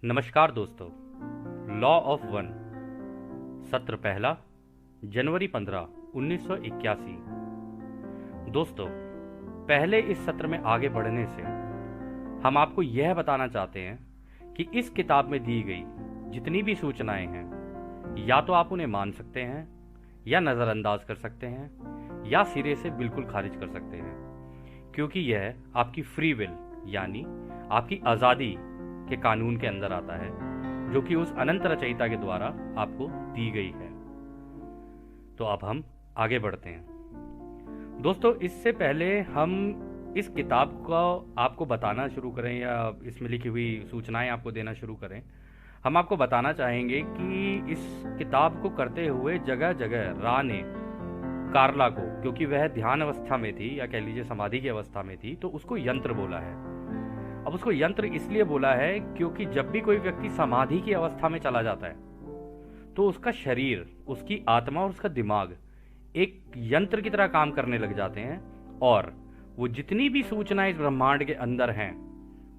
नमस्कार दोस्तों। Law of one सत्र पहला जनवरी 15, 1981। दोस्तों, पहले इस सत्र में आगे बढ़ने से हम आपको यह बताना चाहते हैं कि इस किताब में दी गई जितनी भी सूचनाएं हैं या तो आप उन्हें मान सकते हैं या नज़रअंदाज कर सकते हैं या सिरे से बिल्कुल खारिज कर सकते हैं, क्योंकि यह आपकी फ्री विल यानी आपकी आज़ादी के कानून के अंदर आता है, जो कि उस अनंत रचयिता के द्वारा आपको दी गई है। तो अब हम आगे बढ़ते हैं। दोस्तों, इससे पहले हम इस किताब को आपको बताना शुरू करें या इसमें लिखी हुई सूचनाएं आपको देना शुरू करें, हम आपको बताना चाहेंगे कि इस किताब को करते हुए जगह जगह रा ने कार्ला को, क्योंकि वह ध्यान अवस्था में थी या कह लीजिए समाधि की अवस्था में थी, तो उसको यंत्र बोला है। अब उसको यंत्र इसलिए बोला है क्योंकि जब भी कोई व्यक्ति समाधि की अवस्था में चला जाता है तो उसका शरीर, उसकी आत्मा और उसका दिमाग एक यंत्र की तरह काम करने लग जाते हैं और वो जितनी भी सूचनाएं इस ब्रह्मांड के अंदर हैं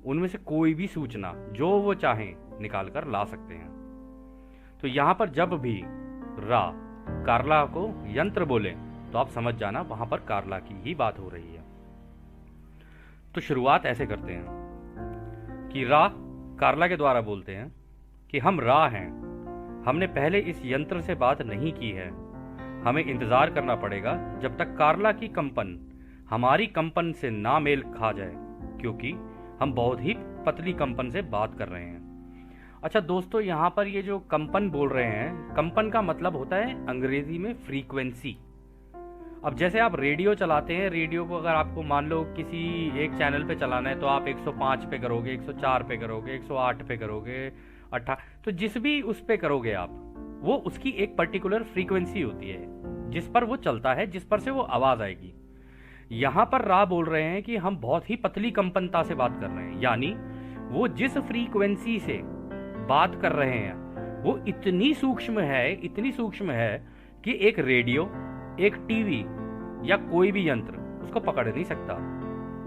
उनमें से कोई भी सूचना जो वो चाहें निकाल कर ला सकते हैं। तो यहां पर जब भी रा कार्ला को यंत्र बोले तो आप समझ जाना वहां पर कार्ला की ही बात हो रही है। तो शुरुआत ऐसे करते हैं कि रा कार्ला के द्वारा बोलते हैं कि हम रा हैं, हमने पहले इस यंत्र से बात नहीं की है, हमें इंतजार करना पड़ेगा जब तक कार्ला की कंपन हमारी कंपन से ना मेल खा जाए, क्योंकि हम बहुत ही पतली कंपन से बात कर रहे हैं। अच्छा दोस्तों, यहाँ पर ये जो कंपन बोल रहे हैं, कंपन का मतलब होता है अंग्रेजी में फ्रीक्वेंसी। अब जैसे आप रेडियो चलाते हैं, रेडियो को अगर आपको मान लो किसी एक चैनल पे चलाना है तो आप 105 पे करोगे, 104 पे करोगे, 108 पे करोगे, 18, तो जिस भी उस पे करोगे आप, वो उसकी एक पर्टिकुलर फ्रीक्वेंसी होती है जिस पर वो चलता है, जिस पर से वो आवाज आएगी। यहां पर रा बोल रहे हैं कि हम बहुत ही पतली कंपनता से बात कर रहे हैं, यानी वो जिस फ्रीक्वेंसी से बात कर रहे हैं वो इतनी सूक्ष्म है कि एक रेडियो, एक टीवी या कोई भी यंत्र उसको पकड़ नहीं सकता।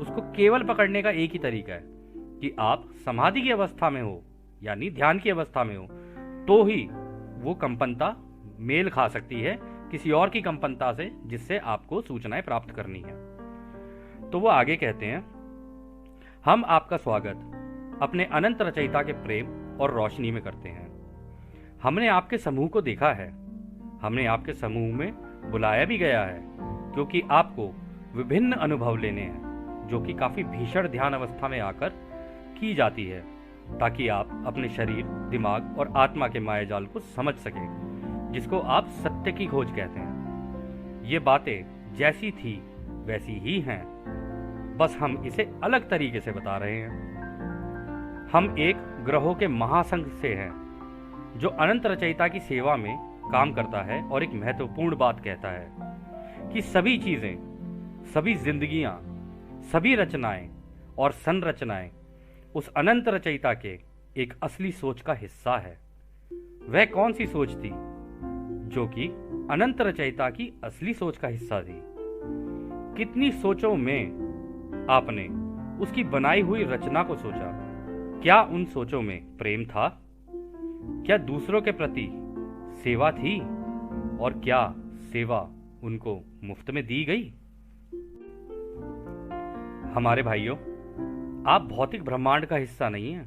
उसको केवल पकड़ने का एक ही तरीका है कि आप समाधि की अवस्था में हो यानी ध्यान की अवस्था में हो, तो ही वो कंपनता मेल खा सकती है किसी और की कंपनता से जिससे आपको सूचनाएं प्राप्त करनी है। तो वो आगे कहते हैं, हम आपका स्वागत अपने अनंत रचयिता के प्रेम और रोशनी में करते हैं। हमने आपके समूह को देखा है, हमने आपके समूह में बुलाया भी गया है, क्योंकि आपको विभिन्न अनुभव लेने हैं जो कि काफी भीषण ध्यान अवस्था में आकर की जाती है, ताकि आप अपने शरीर, दिमाग और आत्मा के मायाजाल को समझ सकें, जिसको आप सत्य की खोज कहते हैं। ये बातें जैसी थी वैसी ही हैं, बस हम इसे अलग तरीके से बता रहे हैं। हम एक ग्रहों के महासंघ से हैं जो अनंत रचयिता की सेवा में काम करता है और एक महत्वपूर्ण बात कहता है कि सभी चीजें, सभी जिंदगियां, सभी रचनाएं और संरचनाएं उस अनंत रचयिता के एक असली सोच का हिस्सा है। वह कौन सी सोच थी जो कि अनंत रचयिता की असली सोच का हिस्सा थी? कितनी सोचों में आपने उसकी बनाई हुई रचना को सोचा? क्या उन सोचों में प्रेम था? क्या दूसरों के प्रति सेवा थी? और क्या सेवा उनको मुफ्त में दी गई? हमारे भाइयों, आप भौतिक ब्रह्मांड का हिस्सा नहीं हैं,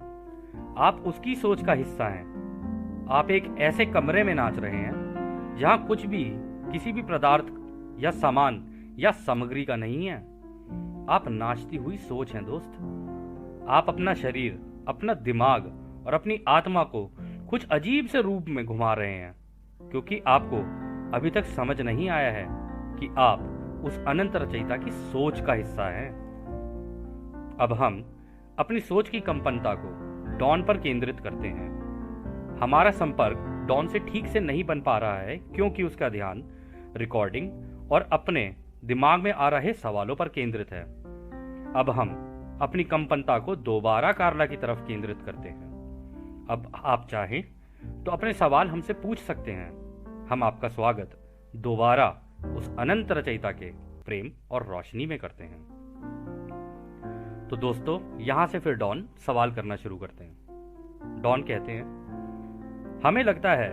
आप उसकी सोच का हिस्सा हैं। आप एक ऐसे कमरे में नाच रहे हैं जहां कुछ भी, किसी भी पदार्थ या सामान या सामग्री का नहीं है। आप नाचती हुई सोच हैं दोस्त। आप अपना शरीर, अपना दिमाग और अपनी आत्मा को कुछ अजीब से रूप में घुमा रहे हैं, क्योंकि आपको अभी तक समझ नहीं आया है कि आप उस अनंत रचयिता की सोच का हिस्सा हैं। अब हम अपनी सोच की कंपनता को डॉन पर केंद्रित करते हैं। हमारा संपर्क डॉन से ठीक से नहीं बन पा रहा है क्योंकि उसका ध्यान रिकॉर्डिंग और अपने दिमाग में आ रहे सवालों पर केंद्रित है। अब हम अपनी कंपनता को दोबारा कार्ला की तरफ केंद्रित करते हैं। अब आप चाहें तो अपने सवाल हमसे पूछ सकते हैं। हम आपका स्वागत दोबारा उस अनंत रचयिता के प्रेम और रोशनी में करते हैं। तो दोस्तों, यहां से फिर डॉन सवाल करना शुरू करते हैं। डॉन कहते हैं, हमें लगता है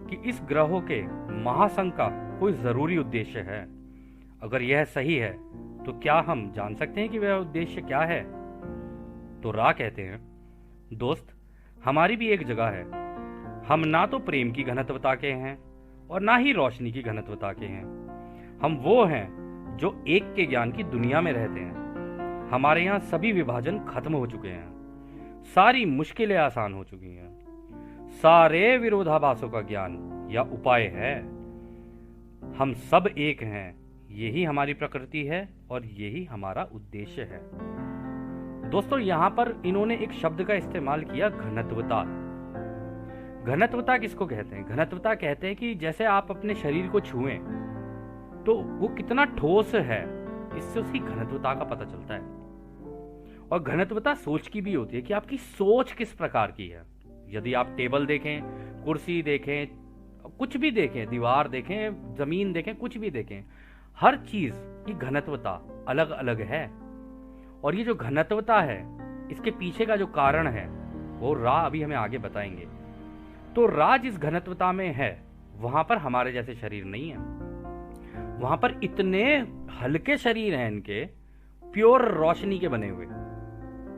कि इस ग्रहों के महासंघ का कोई जरूरी उद्देश्य है। अगर यह सही है तो क्या हम जान सकते हैं कि वह उद्देश्य क्या है? तो रा कहते हैं, दोस्त, हमारी भी एक जगह है। हम ना तो प्रेम की घनत्वता के हैं और ना ही रोशनी की घनत्वता के हैं। हम वो हैं जो एक के ज्ञान की दुनिया में रहते हैं। हमारे यहाँ सभी विभाजन खत्म हो चुके हैं, सारी मुश्किलें आसान हो चुकी हैं, सारे विरोधाभासों का ज्ञान या उपाय है। हम सब एक हैं, यही हमारी प्रकृति है और यही हमारा उद्देश्य है। दोस्तों, यहां पर इन्होंने एक शब्द का इस्तेमाल किया, घनत्वता। घनत्वता किसको कहते हैं? घनत्वता कहते हैं कि जैसे आप अपने शरीर को छुएं तो वो कितना ठोस है, इससे उसकी घनत्वता का पता चलता है। और घनत्वता सोच की भी होती है कि आपकी सोच किस प्रकार की है। यदि आप टेबल देखें, कुर्सी देखें, कुछ भी देखें, दीवार देखें, जमीन देखें, कुछ भी देखें, हर चीज की घनत्वता अलग अलग है। और ये जो घनत्वता है, इसके पीछे का जो कारण है वो रा अभी हमें आगे बताएंगे। तो रा जिस घनत्वता में है वहां पर हमारे जैसे शरीर नहीं है। वहां पर इतने हल्के शरीर हैं इनके, प्योर रोशनी के बने हुए।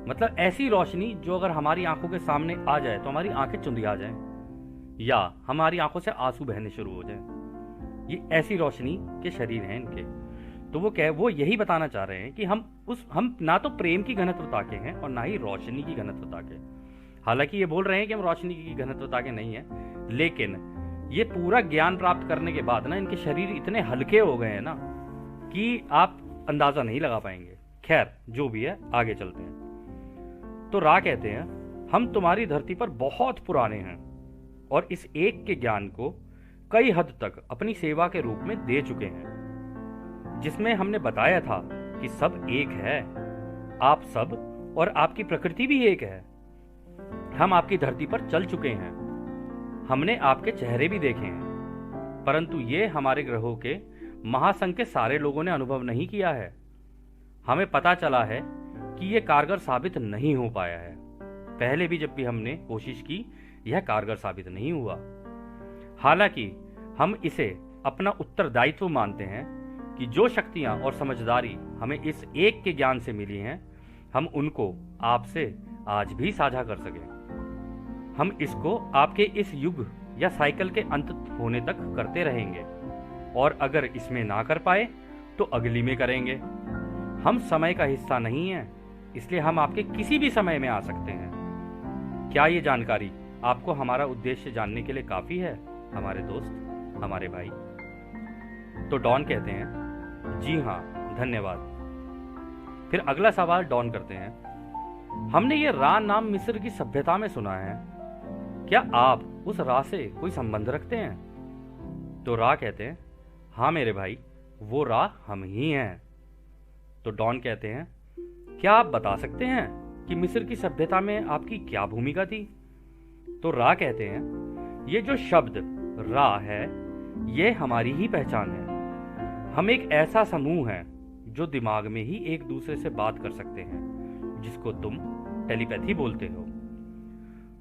मतलब ऐसी रोशनी जो अगर हमारी आंखों के सामने आ जाए तो हमारी आंखें चुंधिया जाएं या हमारी आंखों से आंसू बहने शुरू हो जाएं। ये ऐसी रोशनी के शरीर हैं इनके। तो वो यही बताना चाह रहे हैं कि हम ना तो प्रेम की घनत्वता के हैं और ना ही रोशनी की घनत्वता के। हालांकि ये बोल रहे हैं कि हम रोशनी की घनत्वता के नहीं हैं, लेकिन ये पूरा ज्ञान प्राप्त करने के बाद ना इनके शरीर इतने हल्के हो गए हैं ना कि आप अंदाजा नहीं लगा पाएंगे। खैर, जो भी है, आगे चलते हैं। तो रा कहते हैं, हम तुम्हारी धरती पर बहुत पुराने हैं और इस एक के ज्ञान को कई हद तक अपनी सेवा के रूप में दे चुके हैं, जिसमें हमने बताया था कि सब एक है। आप सब और आपकी प्रकृति भी एक है। हम आपकी धरती पर चल चुके हैं, हमने आपके चेहरे भी देखे हैं, परंतु ये हमारे ग्रहों के महासंघ के सारे लोगों ने अनुभव नहीं किया है। हमें पता चला है कि यह कारगर साबित नहीं हो पाया है। पहले भी जब भी हमने कोशिश की, यह कारगर साबित नहीं हुआ। हालांकि हम इसे अपना उत्तरदायित्व मानते हैं कि जो शक्तियां और समझदारी हमें इस एक के ज्ञान से मिली हैं, हम उनको आपसे आज भी साझा कर सकें। हम इसको आपके इस युग या साइकिल के अंत होने तक करते रहेंगे, और अगर इसमें ना कर पाए तो अगली में करेंगे। हम समय का हिस्सा नहीं है, इसलिए हम आपके किसी भी समय में आ सकते हैं। क्या ये जानकारी आपको हमारा उद्देश्य जानने के लिए काफी है, हमारे दोस्त, हमारे भाई? तो डॉन कहते हैं, जी हाँ, धन्यवाद। फिर अगला सवाल डॉन करते हैं, हमने ये रा नाम मिस्र की सभ्यता में सुना है, क्या आप उस रा से कोई संबंध रखते हैं? तो रा कहते हैं, हाँ मेरे भाई, वो रा हम ही हैं। तो डॉन कहते हैं, क्या आप बता सकते हैं कि मिस्र की सभ्यता में आपकी क्या भूमिका थी? तो रा कहते हैं, ये जो शब्द रा है, ये हमारी ही पहचान है। हम एक ऐसा समूह है जो दिमाग में ही एक दूसरे से बात कर सकते हैं, जिसको तुम टेलीपैथी बोलते हो।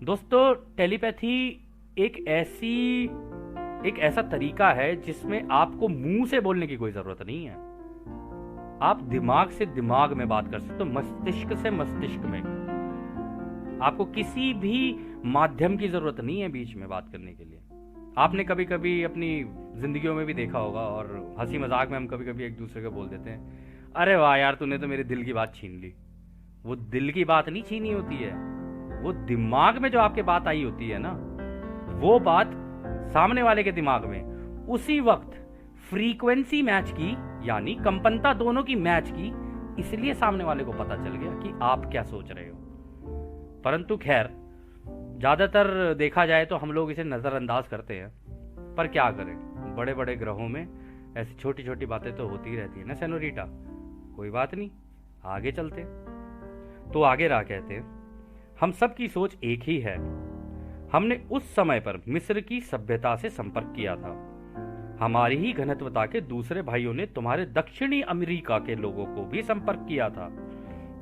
दोस्तों, टेलीपैथी एक ऐसा तरीका है जिसमें आपको मुंह से बोलने की कोई जरूरत नहीं है। आप दिमाग से दिमाग में बात कर सकते हो, मस्तिष्क से मस्तिष्क में। आपको किसी भी माध्यम की जरूरत नहीं है बीच में बात करने के लिए। आपने कभी कभी अपनी जिंदगियों में भी देखा होगा, और हंसी मजाक में हम कभी कभी एक दूसरे को बोल देते हैं, अरे वाह यार, तूने तो मेरे दिल की बात छीन ली। वो दिल की बात नहीं छीनी होती है, वो दिमाग में जो आपके बात आई होती है ना, वो बात सामने वाले के दिमाग में उसी वक्त फ्रीक्वेंसी मैच की, यानी कंपनता दोनों की मैच की, इसलिए सामने वाले को पता चल गया कि आप क्या सोच रहे हो। परंतु खैर, ज्यादातर देखा जाए तो हम लोग इसे नजरअंदाज करते हैं, पर क्या करें, बड़े बड़े ग्रहों में ऐसी छोटी छोटी बातें तो होती रहती है ना सेनोरिटा। कोई बात नहीं, आगे चलते। तो आगे रहा कहते हैं, हम सब की सोच एक ही है। हमने उस समय पर मिस्र की सभ्यता से संपर्क किया था। हमारी ही घनत्वता के दूसरे भाइयों ने तुम्हारे दक्षिणी अमेरिका के लोगों को भी संपर्क किया था,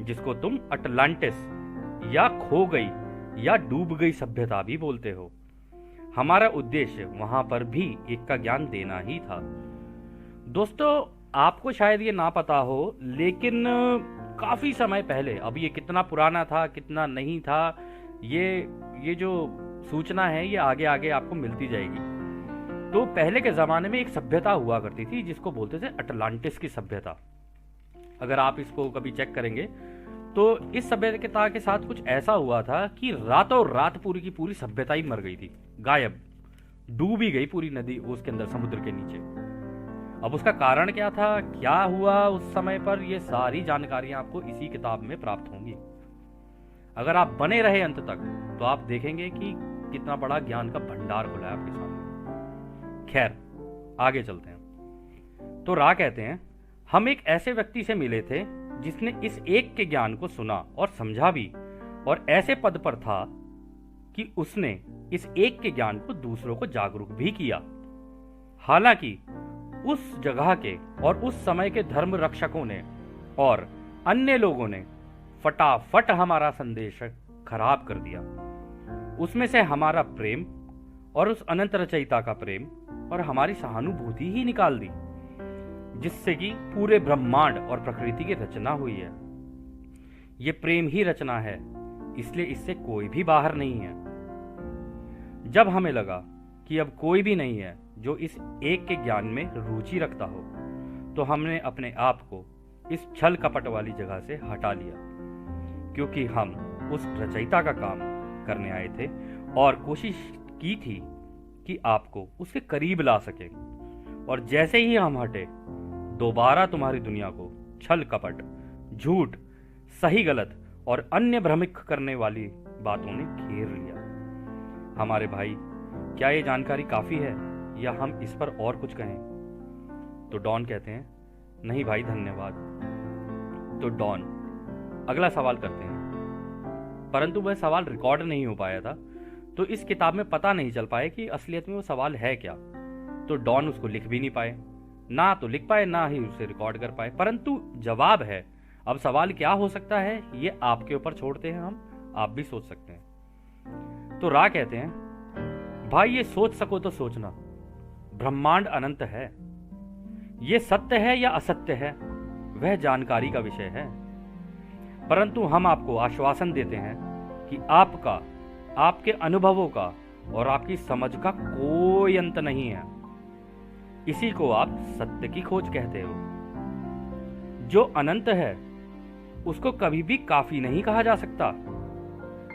जिसको तुम अटलांटिस या खो गई या डूब गई सभ्यता भी बोलते हो। हमारा उद्देश्य वहां पर भी एक का ज्ञान देना ही था। दोस्तों, आपको शायद ये ना पता हो, लेकिन काफी समय पहले, अब ये कितना पुराना था कितना नहीं था, ये जो सूचना है ये आगे आगे आपको मिलती जाएगी। तो पहले के जमाने में एक सभ्यता हुआ करती थी जिसको बोलते थे अटलांटिस की सभ्यता। अगर आप इसको कभी चेक करेंगे तो इस सभ्यता के साथ कुछ ऐसा हुआ था कि रातों रात पूरी की पूरी सभ्यता ही मर गई थी, गायब, डूब ही गई पूरी नदी उसके अंदर, समुद्र के नीचे। अब उसका कारण क्या था, क्या हुआ उस समय पर, ये सारी जानकारियां आपको इसी किताब में प्राप्त होंगी। अगर आप बने रहे अंत तक तो आप देखेंगे कि कितना बड़ा ज्ञान का भंडार खुला है आपके सामने। खैर, आगे चलते हैं। तो रा कहते हैं, हम एक ऐसे व्यक्ति से मिले थे जिसने इस एक के ज्ञान को सुना और समझा भी, और ऐसे पद पर था कि उसने इस एक के ज्ञान को दूसरों को जागरूक भी किया। हालांकि उस जगह के और उस समय के धर्म रक्षकों ने और अन्य लोगों ने फटाफट हमारा संदेश खराब कर दिया। उसमें से हमारा प्रेम और उस अनंत रचयिता का प्रेम और हमारी सहानुभूति ही निकाल दी, जिससे कि पूरे ब्रह्मांड और प्रकृति की रचना हुई है। ये प्रेम ही रचना है, इसलिए इससे कोई भी बाहर नहीं है। जब हमें लगा कि अब कोई भी नहीं है जो इस एक के ज्ञान में रुचि रखता हो, तो हमने अपने आप को इस छल कपट वाली जगह से हटा लिया, क्योंकि हम उस रचयिता का काम करने आए थे और कोशिश की थी कि आपको उसके करीब ला सके। और जैसे ही हम हटे, दोबारा तुम्हारी दुनिया को छल कपट, झूठ, सही गलत और अन्य भ्रमित करने वाली बातों ने घेर लिया। हमारे भाई, क्या ये जानकारी काफी है या हम इस पर और कुछ कहें? तो डॉन कहते हैं, नहीं भाई, धन्यवाद। तो डॉन अगला सवाल करते हैं, परंतु वह सवाल रिकॉर्ड नहीं हो पाया था, तो इस किताब में पता नहीं चल पाए कि असलियत में वो सवाल है क्या। तो डॉन उसको लिख भी नहीं पाए, ना तो लिख पाए ना ही उसे रिकॉर्ड कर पाए, परंतु जवाब है। अब सवाल क्या हो सकता है ये आपके ऊपर छोड़ते हैं हम, आप भी सोच सकते हैं। तो रा कहते हैं, भाई ये सोच सको तो सोचना, ब्रह्मांड अनंत है। ये सत्य है या असत्य है वह जानकारी का विषय है, परंतु हम आपको आश्वासन देते हैं कि आपका, आपके अनुभवों का और आपकी समझ का कोई अंत नहीं है। इसी को आप सत्य की खोज कहते हो। जो अनंत है उसको कभी भी काफी नहीं कहा जा सकता,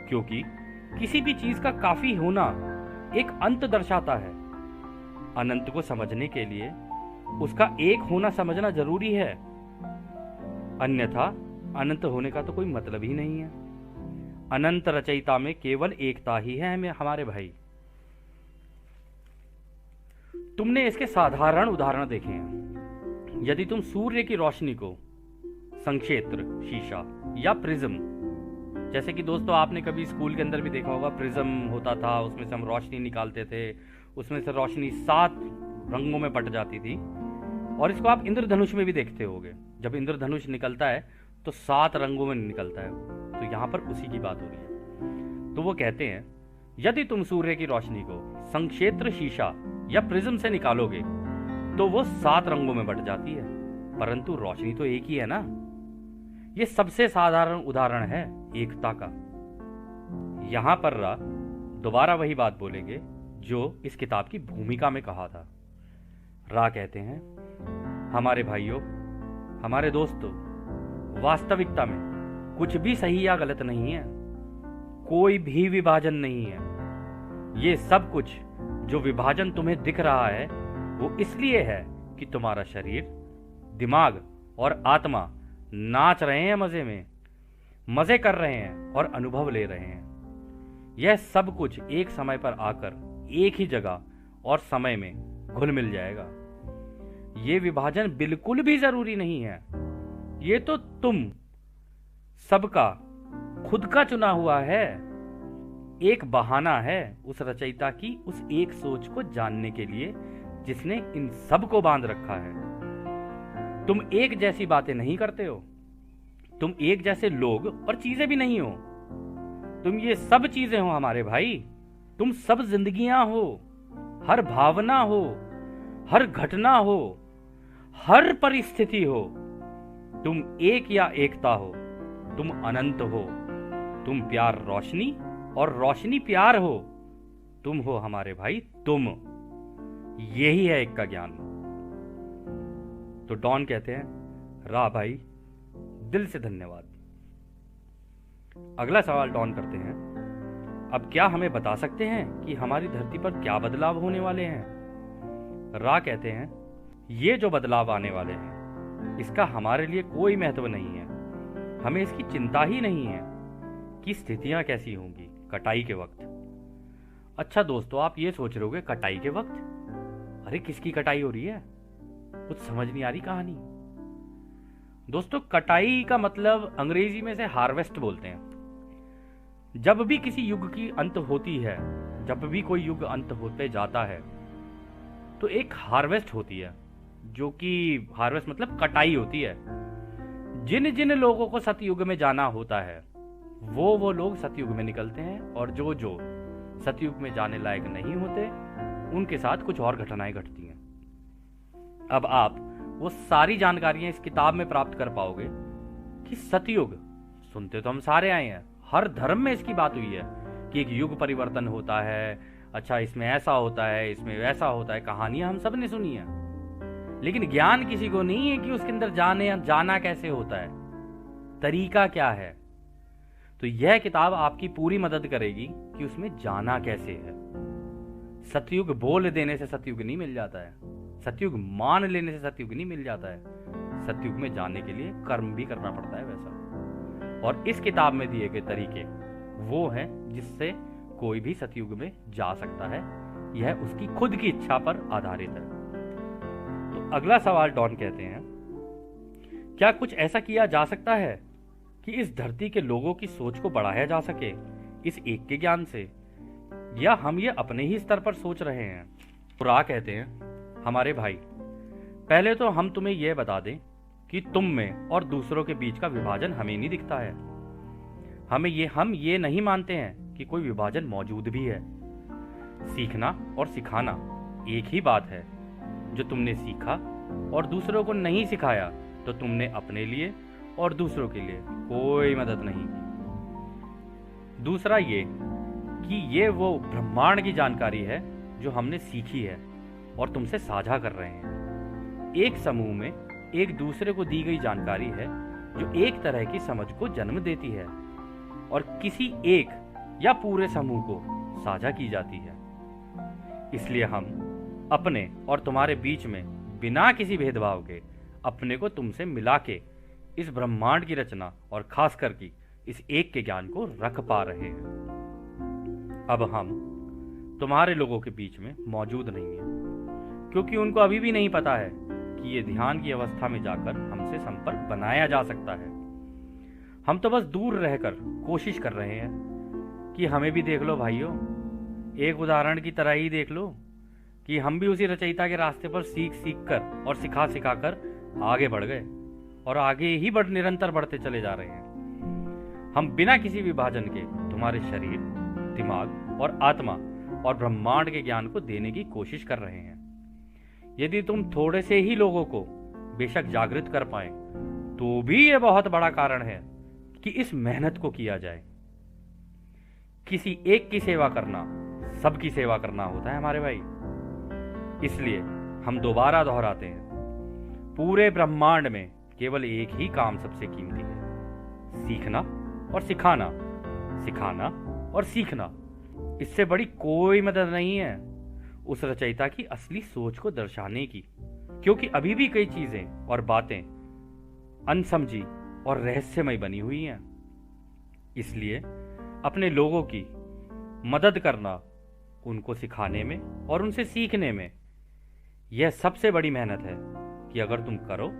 क्योंकि किसी भी चीज का काफी होना एक अंत दर्शाता है। अनंत को समझने के लिए उसका एक होना समझना जरूरी है, अन्यथा अनंत होने का तो कोई मतलब ही नहीं है। अनंत रचयिता में केवल एकता ही है हमारे भाई। तुमने इसके साधारण उदाहरण देखे हैं। यदि तुम सूर्य की रोशनी को संक्षेत्र, शीशा या प्रिज्म, जैसे कि दोस्तों आपने कभी स्कूल के अंदर भी देखा होगा, प्रिज्म होता था, उसमें से हम रोशनी निकालते थे, उसमें से रोशनी 7 रंगों में बट जाती थी। और इसको आप इंद्रधनुष में भी देखते होंगे, जब इंद्रधनुष निकलता है तो 7 रंगों में निकलता है। तो यहां पर उसी की बात हो रही है। तो वो कहते हैं, यदि तुम सूर्य की रोशनी को संक्षेत्र, शीशा या प्रिज्म से निकालोगे तो वो 7 रंगों में बट जाती है, परंतु रोशनी तो एक ही है ना। ये सबसे साधारण उदाहरण है एकता का। यहां पर रा दोबारा वही बात बोलेंगे जो इस किताब की भूमिका में कहा था। रा कहते हैं, हमारे भाइयों, हमारे दोस्तों, वास्तविकता में कुछ भी सही या गलत नहीं है, कोई भी विभाजन नहीं है। ये सब कुछ जो विभाजन तुम्हें दिख रहा है वो इसलिए है कि तुम्हारा शरीर, दिमाग और आत्मा नाच रहे हैं, मजे कर रहे हैं और अनुभव ले रहे हैं। यह सब कुछ एक समय पर आकर एक ही जगह और समय में घुल मिल जाएगा। ये विभाजन बिल्कुल भी जरूरी नहीं है। ये तो तुम सबका खुद का चुना हुआ है, एक बहाना है उस रचयिता की उस एक सोच को जानने के लिए जिसने इन सब को बांध रखा है। तुम एक जैसी बातें नहीं करते हो, तुम एक जैसे लोग और चीजें भी नहीं हो। तुम ये सब चीजें हो हमारे भाई। तुम सब जिंदगियां हो, हर भावना हो, हर घटना हो, हर परिस्थिति हो। तुम एक या एकता हो, तुम अनंत हो, तुम प्यार रोशनी और रोशनी प्यार हो। तुम हो हमारे भाई, तुम। यही है एक का ज्ञान। तो डॉन कहते हैं, रा भाई, दिल से धन्यवाद। अगला सवाल डॉन करते हैं, अब क्या हमें बता सकते हैं कि हमारी धरती पर क्या बदलाव होने वाले हैं? रा कहते हैं, ये जो बदलाव आने वाले हैं इसका हमारे लिए कोई महत्व नहीं है। हमें इसकी चिंता ही नहीं है कि स्थितियां कैसी होंगी कटाई के वक्त। अच्छा दोस्तों, आप ये सोच रहे होगे कटाई के वक्त? अरे किसकी कटाई हो रही है? कुछ समझ नहीं आ रही कहानी। दोस्तों, कटाई का मतलब अंग्रेजी में से हार्वेस्ट बोलते हैं। जब भी किसी युग की अंत होती है, जब भी कोई युग अंत होते जाता है, तो एक हार्वेस्ट होती है, जो कि हार्वेस्ट मतलब कटाई होती है। जिन जिन लोगों को सतयुग में जाना होता है वो लोग सतयुग में निकलते हैं, और जो जो सतयुग में जाने लायक नहीं होते उनके साथ कुछ और घटनाएं घटती हैं। अब आप वो सारी जानकारियां इस किताब में प्राप्त कर पाओगे कि सतयुग, सुनते तो हम सारे आए हैं, हर धर्म में इसकी बात हुई है कि एक युग परिवर्तन होता है। अच्छा, इसमें ऐसा होता है, इसमें वैसा होता है, कहानियां हम सब ने सुनी है, लेकिन ज्ञान किसी को नहीं है कि उसके अंदर जाना कैसे होता है, तरीका क्या है। तो यह किताब आपकी पूरी मदद करेगी कि उसमें जाना कैसे है। सतयुग बोल देने से सतयुग नहीं मिल जाता है, सतयुग मान लेने से सतयुग नहीं मिल जाता है। सतयुग में जाने के लिए कर्म भी करना पड़ता है वैसा। और इस किताब में दिए गए तरीके वो हैं जिससे कोई भी सतयुग में जा सकता है। यह उसकी खुद की इच्छा पर आधारित है। तो अगला सवाल डॉन कहते हैं, क्या कुछ ऐसा किया जा सकता है कि इस धरती के लोगों की सोच को बढ़ाया जा सके इस एक के ज्ञान से, या हम ये अपने ही स्तर पर सोच रहे हैं? तो रा कहते हैं, हमारे भाई, पहले तो हम तुम्हें यह बता दें कि तुम में और दूसरों के बीच का विभाजन हमें नहीं दिखता है। हम ये नहीं मानते हैं कि कोई विभाजन मौजूद भी है। सीखना और सिखाना एक ही बात है। जो तुमने सीखा और दूसरों को नहीं सिखाया तो तुमने अपने लिए और दूसरों के लिए कोई मदद नहीं की। दूसरा ये कि ये वो ब्रह्मांड की जानकारी है जो हमने सीखी है और तुमसे साझा कर रहे हैं। एक समूह में एक दूसरे को दी गई जानकारी है जो एक तरह की समझ को जन्म देती है और किसी एक या पूरे समूह को साझा की जाती है। इसलिए हम अपने और तुम्हारे बीच में बिना किसी भेदभाव के अपने को तुमसे मिला के इस ब्रह्मांड की रचना और खास करके इस एक के ज्ञान को रख पा रहे हैं। अब हम तुम्हारे लोगों के बीच में मौजूद नहीं है, क्योंकि उनको अभी भी नहीं पता है कि ये ध्यान की अवस्था में जाकर हमसे संपर्क बनाया जा सकता है। हम तो बस दूर रहकर कोशिश कर रहे हैं कि हमें भी देख लो भाइयों, एक उदाहरण की तरह ही देख लो कि हम भी उसी रचयिता के रास्ते पर सीख कर और सिखा कर आगे बढ़ गए और आगे ही निरंतर बढ़ते चले जा रहे हैं। हम बिना किसी विभाजन के तुम्हारे शरीर, दिमाग और आत्मा और ब्रह्मांड के ज्ञान को देने की कोशिश कर रहे हैं। यदि तुम थोड़े से ही लोगों को बेशक जागृत कर पाए तो भी यह बहुत बड़ा कारण है कि इस मेहनत को किया जाए। किसी एक की सेवा करना सबकी सेवा करना होता है हमारे भाई। इसलिए हम दोबारा दोहराते हैं, पूरे ब्रह्मांड में केवल एक ही काम सबसे कीमती है, सीखना और सिखाना, सिखाना और सीखना। इससे बड़ी कोई मदद नहीं है उस रचयिता की असली सोच को दर्शाने की, क्योंकि अभी भी कई चीजें और बातें अनसमझी और रहस्यमय बनी हुई हैं। इसलिए अपने लोगों की मदद करना, उनको सिखाने में और उनसे सीखने में, यह सबसे बड़ी मेहनत है कि अगर तुम करो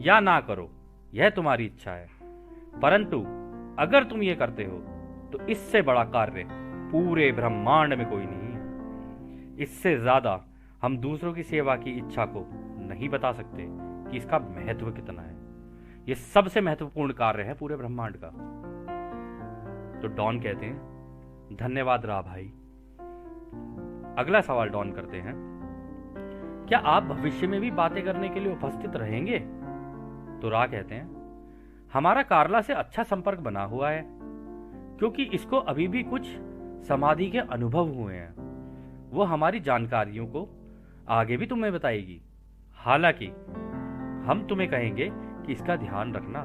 या ना करो यह तुम्हारी इच्छा है, परंतु अगर तुम ये करते हो तो इससे बड़ा कार्य पूरे ब्रह्मांड में कोई नहीं है। इससे ज्यादा हम दूसरों की सेवा की इच्छा को नहीं बता सकते कि इसका महत्व कितना है। यह सबसे महत्वपूर्ण कार्य है पूरे ब्रह्मांड का। तो डॉन कहते हैं, धन्यवाद रा भाई। अगला सवाल डॉन करते हैं, क्या आप भविष्य में भी बातें करने के लिए उपस्थित रहेंगे? तो रा कहते हैं, हमारा कार्ला से अच्छा संपर्क बना हुआ है, क्योंकि इसको अभी भी कुछ समाधि के अनुभव हुए हैं। वो हमारी जानकारियों को आगे भी तुम्हें बताएगी। हालांकि हम तुम्हें कहेंगे कि इसका ध्यान रखना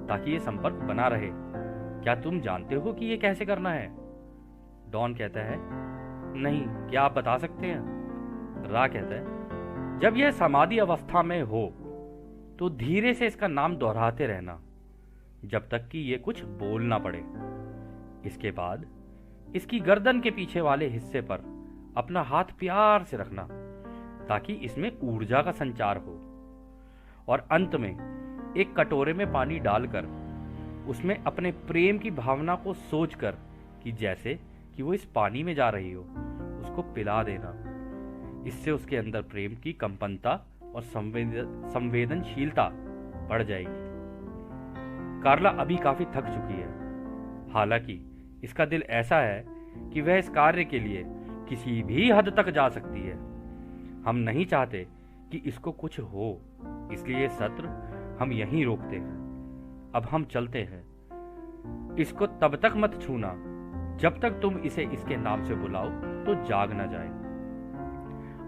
ताकि ये संपर्क बना रहे। क्या तुम जानते हो कि ये कैसे करना है? डॉन कहता है, नहीं, क्या आप बता सकते हैं? रा कहता है, जब यह समाधि अवस्था में हो तो धीरे से इसका नाम दोहराते रहना जब तक कि ये कुछ बोल ना पड़े। इसके बाद इसकी गर्दन के पीछे वाले हिस्से पर अपना हाथ प्यार से रखना ताकि इसमें ऊर्जा का संचार हो, और अंत में एक कटोरे में पानी डालकर उसमें अपने प्रेम की भावना को सोचकर कि जैसे कि वो इस पानी में जा रही हो, उसको पिला देना। इससे उसके अंदर प्रेम की कंपनता और संवेदनशीलता बढ़ जाएगी। कार्ला अभी काफी थक चुकी है, हालांकि इसका दिल ऐसा है कि वह इस कार्य के लिए किसी भी हद तक जा सकती है। हम नहीं चाहते कि इसको कुछ हो, इसलिए सत्र हम यहीं रोकते हैं। अब हम चलते हैं। इसको तब तक मत छूना जब तक तुम इसे इसके नाम से बुलाओ तो जाग ना जाए।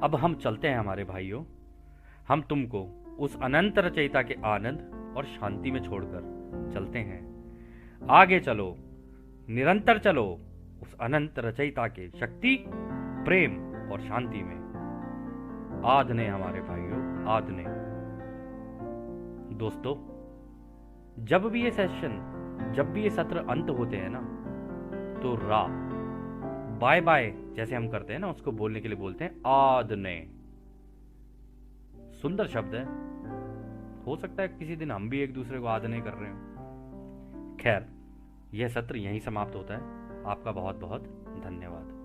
अब हम चलते हैं हमारे भाइयों। हम तुमको उस अनंत रचयिता के आनंद और शांति में छोड़कर चलते हैं। आगे चलो, निरंतर चलो उस अनंत रचयिता के शक्ति, प्रेम और शांति में। आदने हमारे भाइयों, आदने। दोस्तों, जब भी ये सत्र अंत होते हैं ना, तो रा बाय बाय जैसे हम करते हैं ना, उसको बोलने के लिए बोलते हैं आदने। सुंदर शब्द है। हो सकता है किसी दिन हम भी एक दूसरे को आदने कर रहे हो। खैर, यह सत्र यहीं समाप्त होता है। आपका बहुत बहुत धन्यवाद।